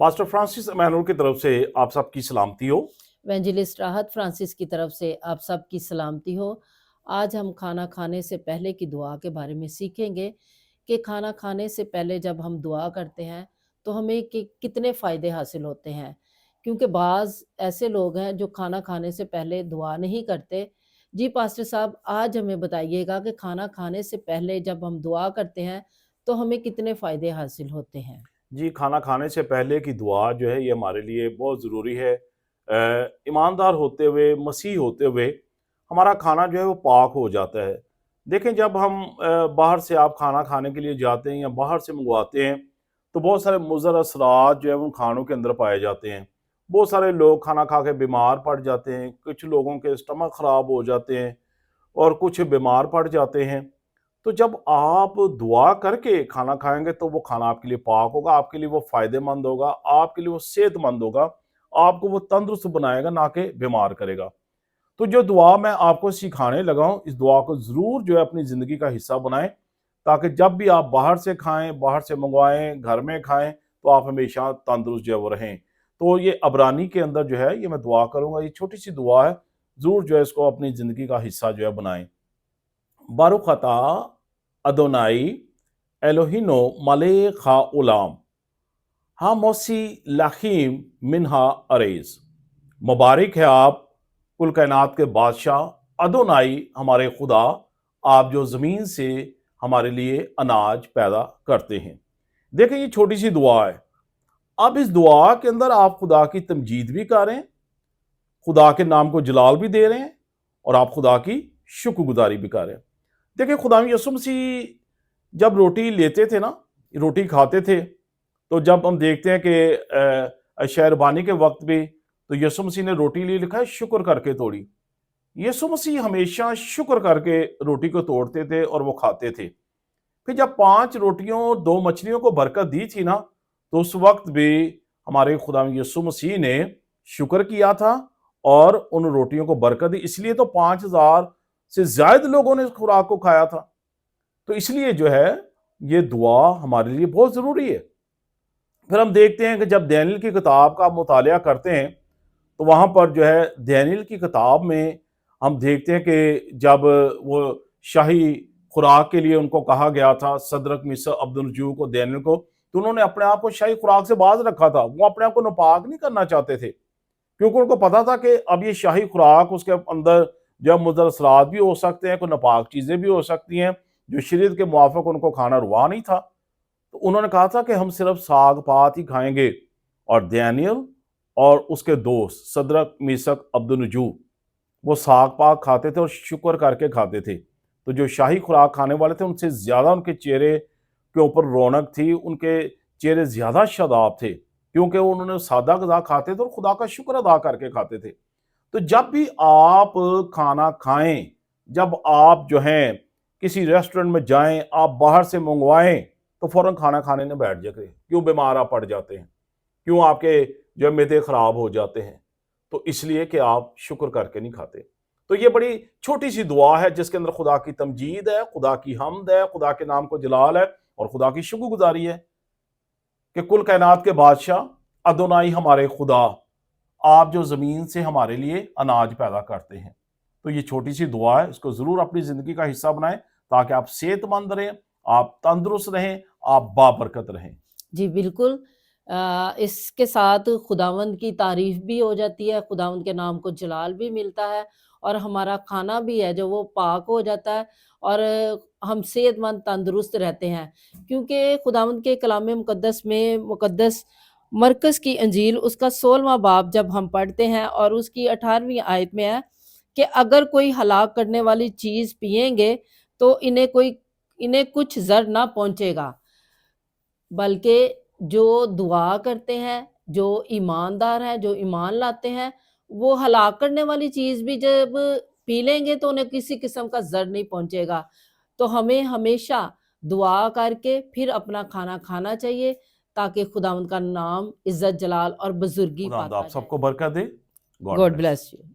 Pastor Francis Emmanuel की तरफ से आप सबकी सलामती हो। इवेंजलिस्ट राहत फ्रांसिस की तरफ से आप सबकी सलामती हो। आज हम खाना खाने से पहले की दुआ के बारे में सीखेंगे कि खाना खाने से पहले जब हम दुआ करते हैं तो हमें कितने फ़ायदे हासिल होते हैं, क्योंकि बाज़ ऐसे लोग हैं जो खाना खाने से पहले दुआ नहीं करते। जी पास्टर साहब, आज हमें बताइएगा कि खाना खाने से पहले जब हम दुआ करते हैं तो हमें कितने फ़ायदे हासिल होते हैं। जी, खाना खाने से पहले की दुआ जो है ये हमारे लिए बहुत ज़रूरी है। ईमानदार होते हुए, मसीह होते हुए हमारा खाना जो है वो पाक हो जाता है। देखें, जब हम बाहर से आप खाना खाने के लिए जाते हैं या बाहर से मंगवाते हैं तो बहुत सारे मुज़र असरात जो है उन खानों के अंदर पाए जाते हैं। बहुत सारे लोग खाना खा के बीमार पड़ जाते हैं, कुछ लोगों के स्टमक ख़राब हो जाते हैं और कुछ बीमार पड़ जाते हैं। तो जब आप दुआ करके खाना खाएंगे तो वो खाना आपके लिए पाक होगा, आपके लिए वो फायदेमंद होगा, आपके लिए वो सेहतमंद होगा, आपको वो तंदुरुस्त बनाएगा, ना कि बीमार करेगा। तो जो दुआ मैं आपको सिखाने लगा हूँ, इस दुआ को ज़रूर जो है अपनी ज़िंदगी का हिस्सा बनाएं, ताकि जब भी आप बाहर से खाएं, बाहर से मंगवाएं, घर में खाएं, तो आप हमेशा तंदुरुस्त जो है वो रहें। तो ये अबरानी के अंदर जो है ये मैं दुआ करूँगा, ये छोटी सी दुआ है, ज़रूर जो है इसको अपनी ज़िंदगी का हिस्सा जो है बनाएं। बारुक अता अदोनाई एलोहिनो मलेक हा उलाम हा मौसी लाखीम मिनहा अरेज। मुबारक है आप कुल कायनात के बादशाह अदोनाई हमारे खुदा, आप जो ज़मीन से हमारे लिए अनाज पैदा करते हैं। देखें, ये छोटी सी दुआ है। अब इस दुआ के अंदर आप खुदा की तमजीद भी कर रहे हैं, खुदा के नाम को जलाल भी दे रहे हैं और आप खुदा की शुक्रगुजारी भी कर रहे हैं। देखिए, खुदा यसु मसीह जब रोटी लेते थे ना, रोटी खाते थे, तो जब हम देखते हैं कि शहरबानी के वक्त भी तो यसु मसीह ने रोटी ली, लिखा है शुक्र करके तोड़ी। यसु मसीह हमेशा शुक्र करके रोटी को तोड़ते थे और वो खाते थे। फिर जब 5 रोटियों 2 मछलियों को बरकत दी थी ना, तो उस वक्त भी हमारे खुदा यसु मसीह ने शुक्र किया था और उन रोटियों को बरकत दी। इसलिए तो 5000 से ज्यादा लोगों ने इस खुराक को खाया था। तो इसलिए जो है ये दुआ हमारे लिए बहुत जरूरी है। फिर हम देखते हैं कि जब दानियल की किताब का मुतालिया करते हैं तो वहां पर जो है दानियल की किताब में हम देखते हैं कि जब वो शाही खुराक के लिए उनको कहा गया था, सदरक मिस्र अब्दुलजू को, दानियल को, तो उन्होंने अपने आप को शाही खुराक से बाज रखा था। वो अपने आप को नापाक नहीं करना चाहते थे, क्योंकि उनको पता था कि अब ये शाही खुराक उसके अंदर जब मुज़र असरात भी हो सकते हैं, कोई नापाक चीज़ें भी हो सकती हैं जो शरीयत के मुआफ़िक उनको खाना रुआ नहीं था। तो उन्होंने कहा था कि हम सिर्फ साग पात ही खाएंगे। और दानियल और उसके दोस्त सदरक मीसक अब्दुलनजू वो साग पाक खाते थे और शुक्र करके खाते थे। तो जो शाही खुराक खाने वाले थे उनसे ज़्यादा उनके चेहरे के ऊपर रौनक थी, उनके चेहरे ज़्यादा शादाब थे, क्योंकि उन्होंने सादा गज़ा खाते थे और खुदा का शुक्र अदा करके खाते थे। तो जब भी आप खाना खाएं, जब आप जो हैं किसी रेस्टोरेंट में जाएं, आप बाहर से मंगवाएं, तो फौरन खाना खाने में बैठ जाए। क्यों बीमार आप पड़ जाते हैं, क्यों आपके जो मैदे खराब हो जाते हैं? तो इसलिए कि आप शुक्र करके नहीं खाते। तो ये बड़ी छोटी सी दुआ है जिसके अंदर खुदा की तमजीद है, खुदा की हमद है, खुदा के नाम को जलाल है और खुदा की शुक्रगुजारी है कि कुल कायनात के बादशाह अदोनाई हमारे खुदा, आप जो ज़मीन से हमारे लिए अनाज पैदा करते हैं। तो ये छोटी सी दुआ है, इसको ज़रूर अपनी ज़िंदगी का हिस्सा बनाएं, ताकि आप सेहतमंद रहें, आप तंदुरुस्त रहें, आप बाबरकत रहें। जी बिल्कुल। इसके साथ खुदावंद की तारीफ भी हो जाती है, खुदावंद के नाम को जलाल भी मिलता है और हमारा खाना भी है जो वो पाक हो जाता है और हम सेहतमंद तंदुरुस्त रहते हैं, क्योंकि खुदावंद के कलाम मुकद्दस में मुकद्दस मरकस की अंजील उसका 16वां बाब जब हम पढ़ते हैं और उसकी 18वीं आयत में है कि अगर कोई हलाक करने वाली चीज़ पिएंगे तो इन्हें कुछ जर ना पहुंचेगा, बल्कि जो दुआ करते हैं, जो ईमानदार हैं, जो ईमान लाते हैं, वो हलाक करने वाली चीज़ भी जब पी लेंगे तो उन्हें किसी किस्म का ज़र नहीं पहुंचेगा। तो हमें हमेशा दुआ करके फिर अपना खाना खाना चाहिए, ताकि खुदावंद का नाम इज्जत जलाल और बुजुर्गी खुदा आप पाता जाए। सबको बरकत दे। God God bless. Bless you.